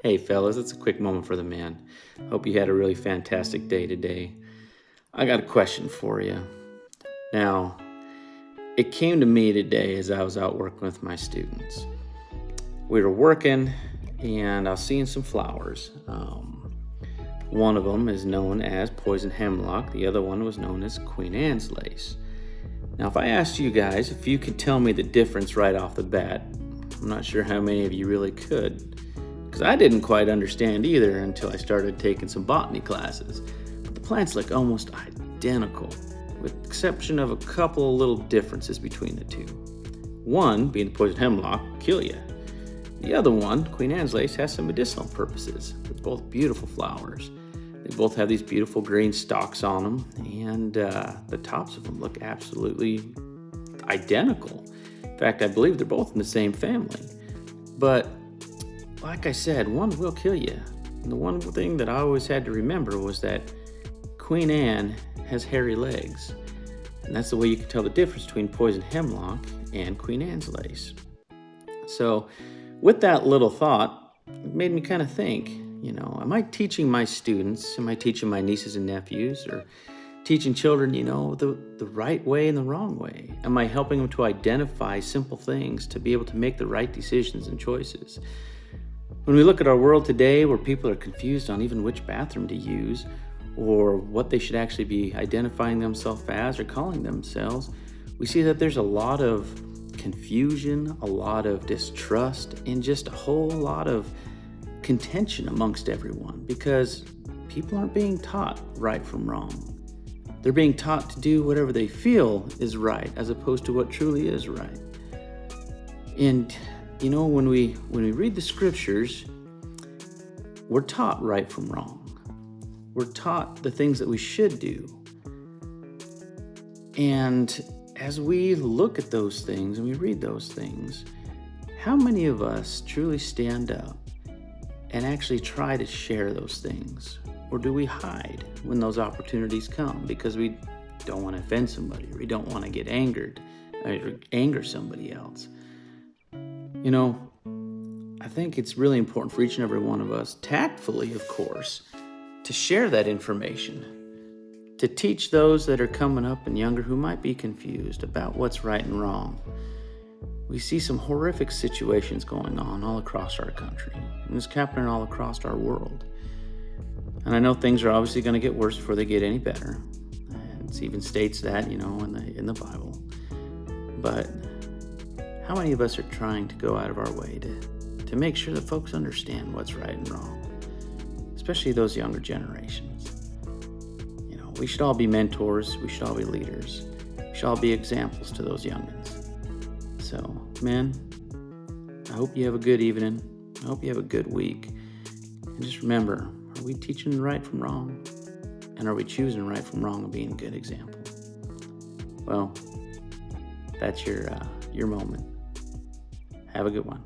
Hey, fellas, it's a quick moment for the man. Hope you had a really fantastic day today. I got a question for you. Now, it came to me today as I was out working with my students. We were working and I was seeing some flowers. One of them is known as poison hemlock, the other one was known as Queen Anne's lace. Now, if I asked you guys if you could tell me the difference right off the bat, I'm not sure how many of you really could. Because I didn't quite understand either until I started taking some botany classes. But the plants look almost identical, with the exception of a couple of little differences between the two. One, being the poison hemlock, will kill you. The other one, Queen Anne's lace, has some medicinal purposes. They're both beautiful flowers. They both have these beautiful green stalks on them, and the tops of them look absolutely identical. In fact, I believe they're both in the same family. But like I said, one will kill you. And the one thing that I always had to remember was that Queen Anne has hairy legs. And that's the way you can tell the difference between poison hemlock and Queen Anne's lace. So with that little thought, it made me kind of think, am I teaching my students, am I teaching my nieces and nephews, or teaching children, the right way and the wrong way? Am I helping them to identify simple things to be able to make the right decisions and choices? When we look at our world today, where people are confused on even which bathroom to use or what they should actually be identifying themselves as or calling themselves, we see that there's a lot of confusion, a lot of distrust, and just a whole lot of contention amongst everyone because people aren't being taught right from wrong. They're being taught to do whatever they feel is right as opposed to what truly is right. And when we read the scriptures, we're taught right from wrong. We're taught the things that we should do. And as we look at those things and we read those things, how many of us truly stand up and actually try to share those things? Or do we hide when those opportunities come because we don't want to offend somebody, or we don't want to get angered or anger somebody else? I think it's really important for each and every one of us, tactfully, of course, to share that information, to teach those that are coming up and younger who might be confused about what's right and wrong. We see some horrific situations going on all across our country, and it's happening all across our world. And I know things are obviously going to get worse before they get any better. And it even states that, in the Bible. But how many of us are trying to go out of our way to make sure that folks understand what's right and wrong, especially those younger generations? We should all be mentors. We should all be leaders. We should all be examples to those youngins. So, man, I hope you have a good evening. I hope you have a good week. And just remember, are we teaching right from wrong? And are we choosing right from wrong and being a good example? Well, that's your moment. Have a good one.